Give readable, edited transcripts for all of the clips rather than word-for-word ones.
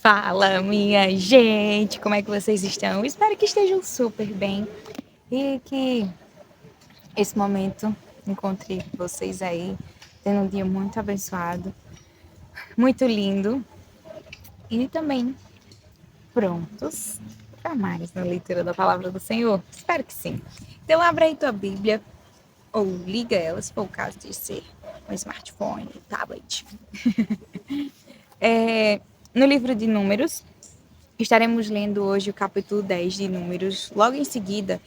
Fala, minha gente, como é que vocês estão? Espero que estejam super bem e que esse momento encontre vocês aí tendo um dia muito abençoado, muito lindo e também prontos para mais na leitura da palavra do Senhor. Espero que sim. Então, abra aí tua Bíblia ou liga ela, se for o caso de ser um smartphone, tablet. No livro de Números, estaremos lendo hoje o capítulo 10 de Números. Logo em seguida,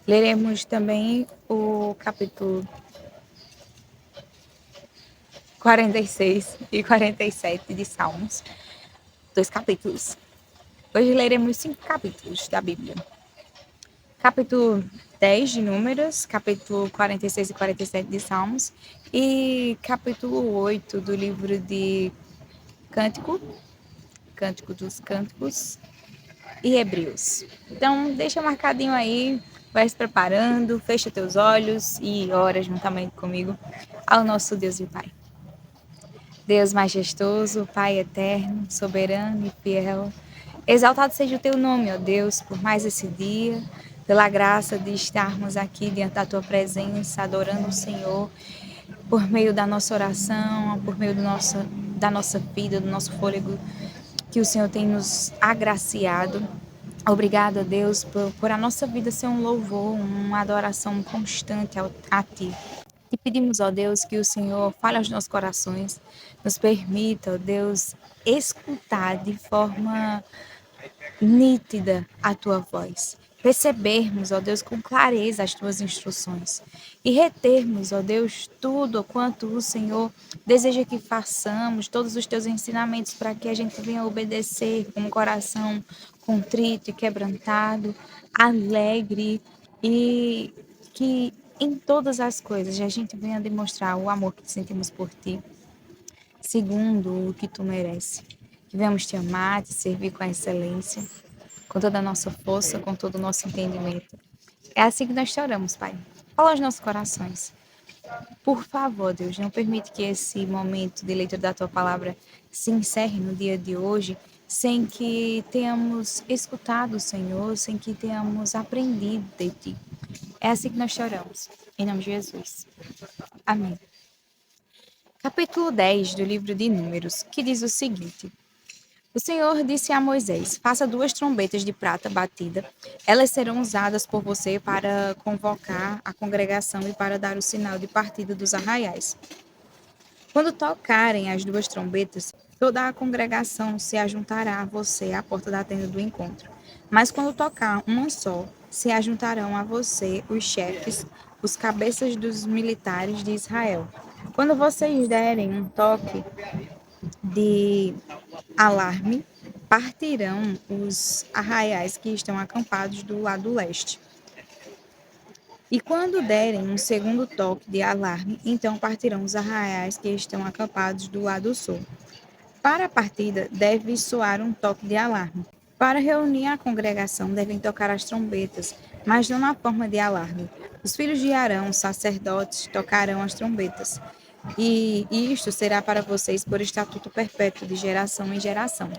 leremos também o capítulo 46 e 47 de Salmos. 2 capítulos. Hoje leremos 5 capítulos da Bíblia. Capítulo 10 de Números, capítulo 46 e 47 de Salmos e capítulo 8 do livro de Cântico dos Cânticos e Hebreus. Então, deixa marcadinho aí, vai se preparando, fecha teus olhos e ora juntamente comigo ao nosso Deus e Pai. Deus majestoso, Pai eterno, soberano e fiel, exaltado seja o teu nome, ó Deus, por mais esse dia, pela graça de estarmos aqui diante da tua presença, adorando o Senhor, por meio da nossa oração, por meio da nossa vida, do nosso fôlego, que o Senhor tem nos agraciado. Obrigado, Deus, por a nossa vida ser um louvor, uma adoração constante a Ti. Te pedimos, ó Deus, que o Senhor fale aos nossos corações, nos permita, ó Deus, escutar de forma nítida a tua voz. Percebermos, ó Deus, com clareza as tuas instruções e retermos, ó Deus, tudo quanto o Senhor deseja que façamos, todos os teus ensinamentos para que a gente venha obedecer com um coração contrito e quebrantado, alegre e que em todas as coisas a gente venha demonstrar o amor que sentimos por ti, segundo o que tu mereces. Que venhamos te amar, te servir com excelência, com toda a nossa força, com todo o nosso entendimento. É assim que nós te oramos, Pai. Fala aos nossos corações. Por favor, Deus, não permite que esse momento de leitura da tua palavra se encerre no dia de hoje sem que tenhamos escutado o Senhor, sem que tenhamos aprendido de ti. É assim que nós te oramos. Em nome de Jesus. Amém. Capítulo 10 do livro de Números, que diz o seguinte: O Senhor disse a Moisés: Faça 2 trombetas de prata batida. Elas serão usadas por você para convocar a congregação e para dar o sinal de partida dos arraiais. Quando tocarem as 2 trombetas, toda a congregação se ajuntará a você à porta da tenda do encontro. Mas quando tocar uma só, se ajuntarão a você os chefes, os cabeças dos militares de Israel. Quando vocês derem um toque de alarme, partirão os arraiais que estão acampados do lado leste. E quando derem um segundo toque de alarme, então partirão os arraiais que estão acampados do lado sul. Para a partida, deve soar um toque de alarme. Para reunir a congregação, devem tocar as trombetas, mas não na forma de alarme. Os filhos de Arão, sacerdotes, tocarão as trombetas. E isto será para vocês por estatuto perpétuo de geração em geração.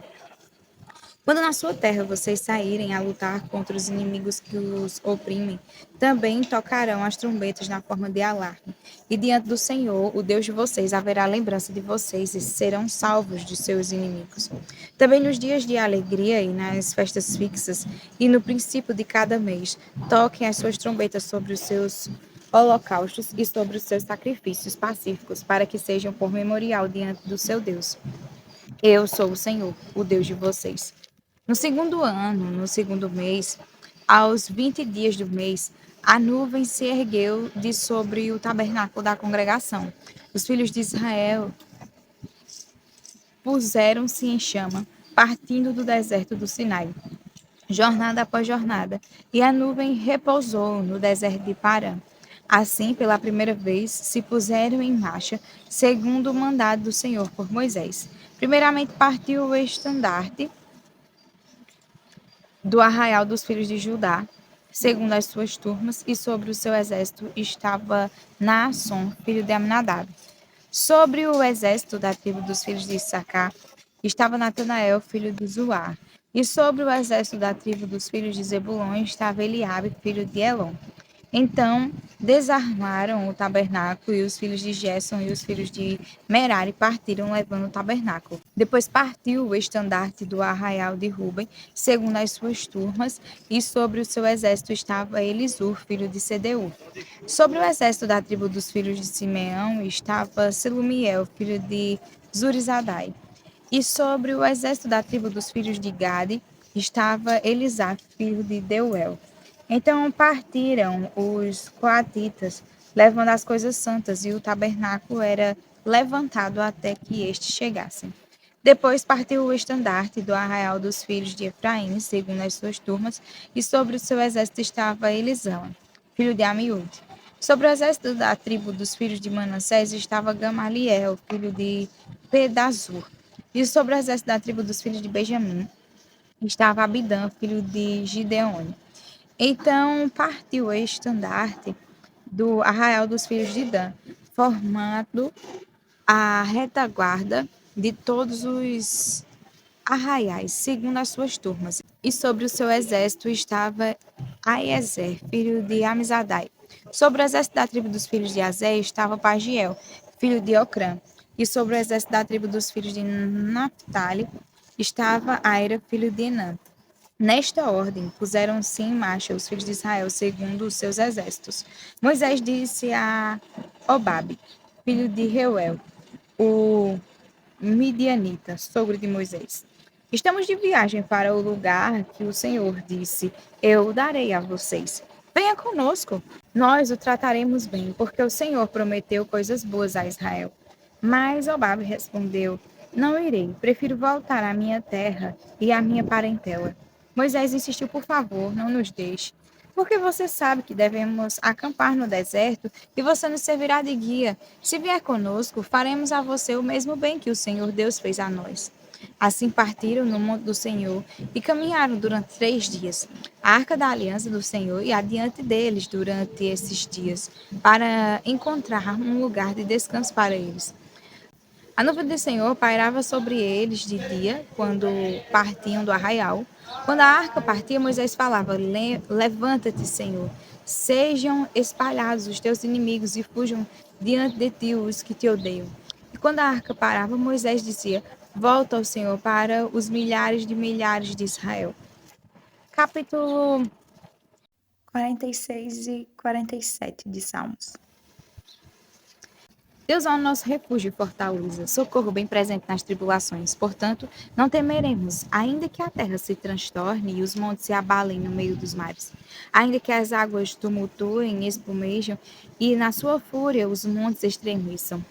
Quando na sua terra vocês saírem a lutar contra os inimigos que os oprimem, também tocarão as trombetas na forma de alarme. E diante do Senhor, o Deus de vocês, haverá lembrança de vocês e serão salvos de seus inimigos. Também nos dias de alegria e nas festas fixas e no princípio de cada mês, toquem as suas trombetas sobre os seus holocaustos e sobre os seus sacrifícios pacíficos, para que sejam por memorial diante do seu Deus. Eu sou o Senhor, o Deus de vocês. No segundo ano, no segundo mês, aos 20 dias do mês, a nuvem se ergueu de sobre o tabernáculo da congregação. Os filhos de Israel puseram-se em chama, partindo do deserto do Sinai, jornada após jornada, e a nuvem repousou no deserto de Parã. Assim, pela primeira vez, se puseram em marcha, segundo o mandado do Senhor por Moisés. Primeiramente partiu o estandarte do arraial dos filhos de Judá, segundo as suas turmas, e sobre o seu exército estava Naasson, filho de Aminadab. Sobre o exército da tribo dos filhos de Issacar estava Natanael, filho de Zuar. E sobre o exército da tribo dos filhos de Zebulon estava Eliabe, filho de Elon. Então desarmaram o tabernáculo, e os filhos de Gerson e os filhos de Merari partiram levando o tabernáculo. Depois partiu o estandarte do arraial de Ruben, segundo as suas turmas, e sobre o seu exército estava Elisur, filho de Sedeur. Sobre o exército da tribo dos filhos de Simeão estava Selumiel, filho de Zurizadai. E sobre o exército da tribo dos filhos de Gade estava Elisá, filho de Deuel. Então partiram os coatitas, levando as coisas santas, e o tabernáculo era levantado até que estes chegassem. Depois partiu o estandarte do arraial dos filhos de Efraim, segundo as suas turmas, e sobre o seu exército estava Elisama, filho de Amiúde. Sobre o exército da tribo dos filhos de Manassés estava Gamaliel, filho de Pedazur. E sobre o exército da tribo dos filhos de Benjamim estava Abidã, filho de Gideone. Então partiu o estandarte do arraial dos filhos de Dan, formando a retaguarda de todos os arraiais, segundo as suas turmas. E sobre o seu exército estava Aiezer, filho de Amizadai. Sobre o exército da tribo dos filhos de Azé estava Pagiel, filho de Ocrã. E sobre o exército da tribo dos filhos de Naphtali estava Aira, filho de Enã. Nesta ordem, puseram-se em marcha os filhos de Israel segundo os seus exércitos. Moisés disse a Obabe, filho de Reuel, o midianita, sogro de Moisés: Estamos de viagem para o lugar que o Senhor disse: Eu o darei a vocês. Venha conosco. Nós o trataremos bem, porque o Senhor prometeu coisas boas a Israel. Mas Obabe respondeu: Não irei, prefiro voltar à minha terra e à minha parentela. Moisés insistiu: Por favor, não nos deixe. Porque você sabe que devemos acampar no deserto e você nos servirá de guia. Se vier conosco, faremos a você o mesmo bem que o Senhor Deus fez a nós. Assim partiram no monte do Senhor e caminharam durante 3 dias. A arca da aliança do Senhor ia adiante deles durante esses dias, para encontrar um lugar de descanso para eles. A nuvem do Senhor pairava sobre eles de dia, quando partiam do arraial. Quando a arca partia, Moisés falava: Levanta-te, Senhor, sejam espalhados os teus inimigos e fujam diante de ti os que te odeiam. E quando a arca parava, Moisés dizia: Volta ao Senhor para os milhares de Israel. Capítulo 46 e 47 de Salmos. Deus é o nosso refúgio e fortaleza, socorro bem presente nas tribulações. Portanto, não temeremos, ainda que a terra se transtorne e os montes se abalem no meio dos mares. Ainda que as águas tumultuem e espumejam, e na sua fúria os montes estremeçam.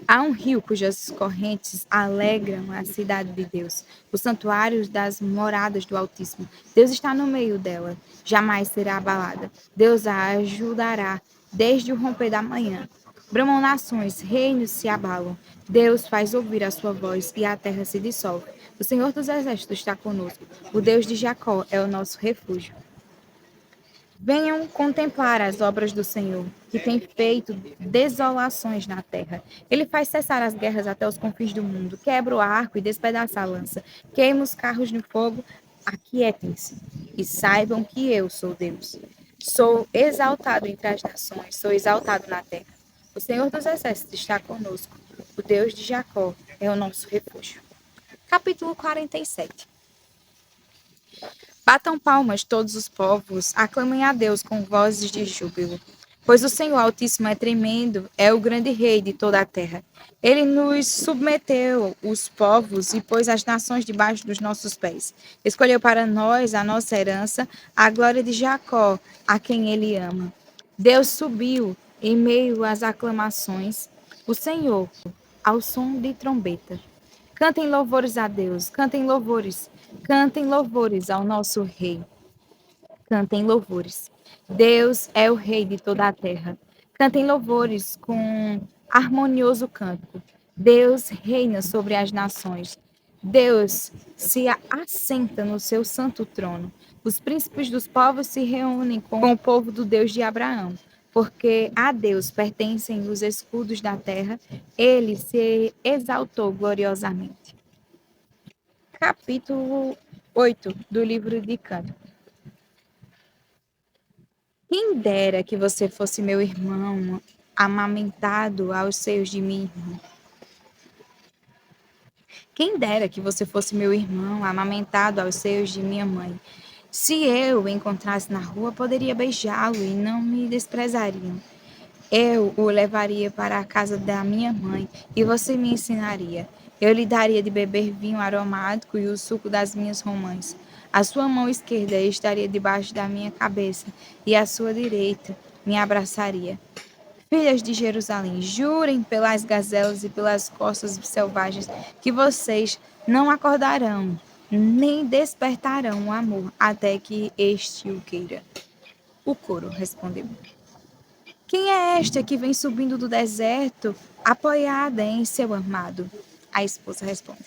Há um rio cujas correntes alegram a cidade de Deus, o santuário das moradas do Altíssimo. Deus está no meio dela, jamais será abalada. Deus a ajudará desde o romper da manhã. Bramam nações, reinos se abalam. Deus faz ouvir a sua voz e a terra se dissolve. O Senhor dos Exércitos está conosco. O Deus de Jacó é o nosso refúgio. Venham contemplar as obras do Senhor, que tem feito desolações na terra. Ele faz cessar as guerras até os confins do mundo, quebra o arco e despedaça a lança, queima os carros no fogo. Aquietem-se e saibam que eu sou Deus. Sou exaltado entre as nações, sou exaltado na terra. O Senhor dos Exércitos está conosco. O Deus de Jacó é o nosso refúgio. Capítulo 47. Batam palmas todos os povos, aclamem a Deus com vozes de júbilo. Pois o Senhor Altíssimo é tremendo, é o grande rei de toda a terra. Ele nos submeteu os povos e pôs as nações debaixo dos nossos pés. Escolheu para nós a nossa herança, a glória de Jacó, a quem ele ama. Deus subiu em meio às aclamações, o Senhor, ao som de trombeta. Cantem louvores ao nosso Rei. Cantem louvores. Deus é o Rei de toda a terra. Cantem louvores com harmonioso cântico. Deus reina sobre as nações. Deus se assenta no seu santo trono. Os príncipes dos povos se reúnem com o povo do Deus de Abraão, porque a Deus pertencem os escudos da terra. Ele se exaltou gloriosamente. Capítulo 8 do livro de Cândida. Quem dera que você fosse meu irmão, amamentado aos seios de minha irmã. Quem dera que você fosse meu irmão, amamentado aos seios de minha mãe. Se eu o encontrasse na rua, poderia beijá-lo e não me desprezariam. Eu o levaria para a casa da minha mãe e você me ensinaria. Eu lhe daria de beber vinho aromático e o suco das minhas romãs. A sua mão esquerda estaria debaixo da minha cabeça e a sua direita me abraçaria. Filhas de Jerusalém, jurem pelas gazelas e pelas costas selvagens que vocês não acordarão, nem despertarão o amor até que este o queira. O coro respondeu. Quem é esta que vem subindo do deserto, apoiada em seu amado? A esposa responde.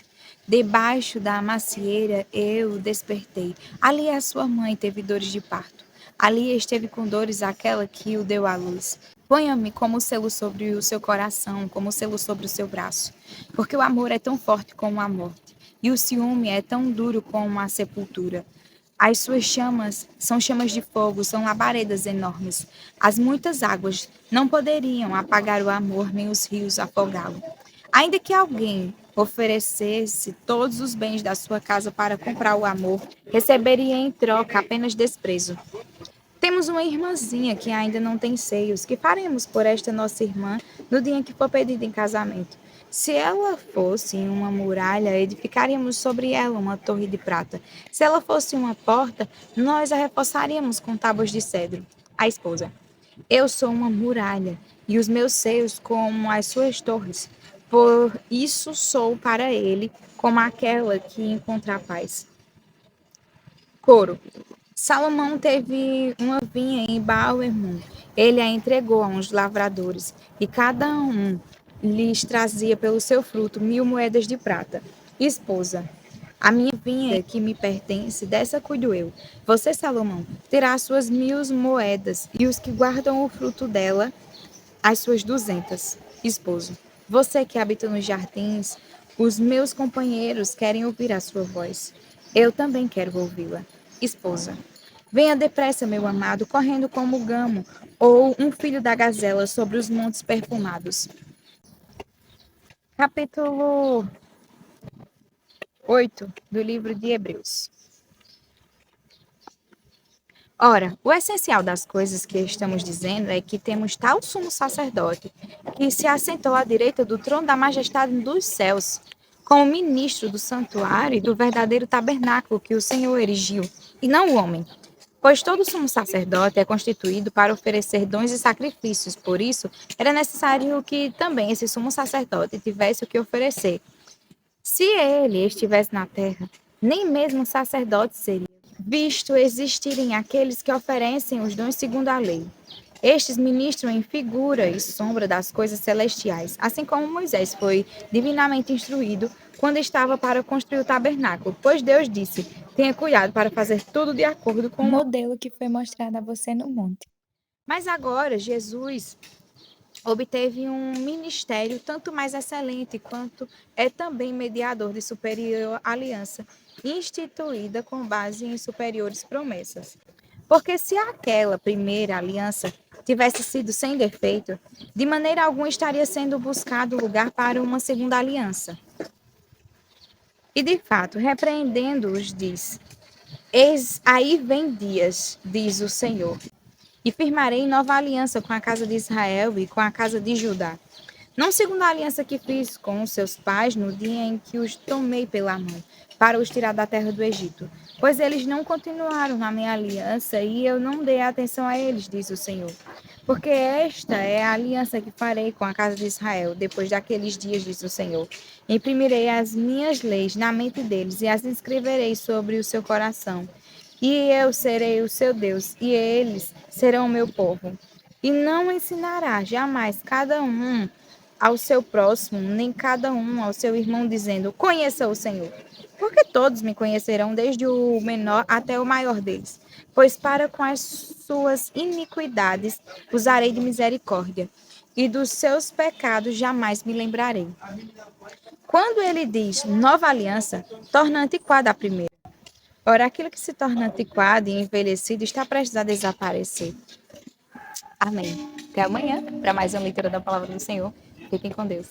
Debaixo da macieira eu o despertei. Ali a sua mãe teve dores de parto. Ali esteve com dores aquela que o deu à luz. Ponha-me como selo sobre o seu coração, como selo sobre o seu braço. Porque o amor é tão forte como a morte, e o ciúme é tão duro como a sepultura. As suas chamas são chamas de fogo, são labaredas enormes. As muitas águas não poderiam apagar o amor, nem os rios afogá-lo. Ainda que alguém oferecesse todos os bens da sua casa para comprar o amor, receberia em troca apenas desprezo. Temos uma irmãzinha que ainda não tem seios. Que faremos por esta nossa irmã no dia em que for pedida em casamento? Se ela fosse uma muralha, edificaríamos sobre ela uma torre de prata. Se ela fosse uma porta, nós a reforçaríamos com tábuas de cedro. A esposa. Eu sou uma muralha, e os meus seios como as suas torres. Por isso sou para ele como aquela que encontra a paz. Coro. Salomão teve uma vinha em Baal-Hermon. Ele a entregou a uns lavradores, e cada um lhes trazia pelo seu fruto 1.000 moedas de prata. Esposa, a minha vinha que me pertence, dessa cuido eu. Você, Salomão, terá as suas 1.000 moedas, e os que guardam o fruto dela, as suas 200. Esposo, você que habita nos jardins, os meus companheiros querem ouvir a sua voz. Eu também quero ouvi-la. Esposa, venha depressa, meu amado, correndo como o gamo, ou um filho da gazela sobre os montes perfumados. Capítulo 8 do livro de Hebreus. Ora, o essencial das coisas que estamos dizendo é que temos tal sumo sacerdote que se assentou à direita do trono da majestade dos céus, como ministro do santuário e do verdadeiro tabernáculo que o Senhor erigiu, e não o homem. Pois todo sumo sacerdote é constituído para oferecer dons e sacrifícios, por isso era necessário que também esse sumo sacerdote tivesse o que oferecer. Se ele estivesse na terra, nem mesmo sacerdote seria, visto existirem aqueles que oferecem os dons segundo a lei. Estes ministram em figura e sombra das coisas celestiais, assim como Moisés foi divinamente instruído quando estava para construir o tabernáculo, pois Deus disse: tenha cuidado para fazer tudo de acordo com o modelo que foi mostrado a você no monte. Mas agora Jesus obteve um ministério tanto mais excelente quanto é também mediador de superior aliança, instituída com base em superiores promessas. Porque se aquela primeira aliança tivesse sido sem defeito, de maneira alguma estaria sendo buscado lugar para uma segunda aliança. E de fato, repreendendo-os, diz: Eis aí vem dias, diz o Senhor, e firmarei nova aliança com a casa de Israel e com a casa de Judá. Não segundo a aliança que fiz com os seus pais no dia em que os tomei pela mão, para os tirar da terra do Egito. Pois eles não continuaram na minha aliança e eu não dei atenção a eles, diz o Senhor. Porque esta é a aliança que farei com a casa de Israel, depois daqueles dias, diz o Senhor. Imprimirei as minhas leis na mente deles e as escreverei sobre o seu coração. E eu serei o seu Deus, e eles serão o meu povo. E não ensinará jamais cada um ao seu próximo, nem cada um ao seu irmão, dizendo: Conheça o Senhor. Porque todos me conhecerão, desde o menor até o maior deles. Pois para com as suas iniquidades usarei de misericórdia, e dos seus pecados jamais me lembrarei. Quando ele diz nova aliança, torna antiquada a primeira. Ora, aquilo que se torna antiquado e envelhecido está prestes a desaparecer. Amém. Até amanhã para mais uma leitura da palavra do Senhor. Fiquem com Deus.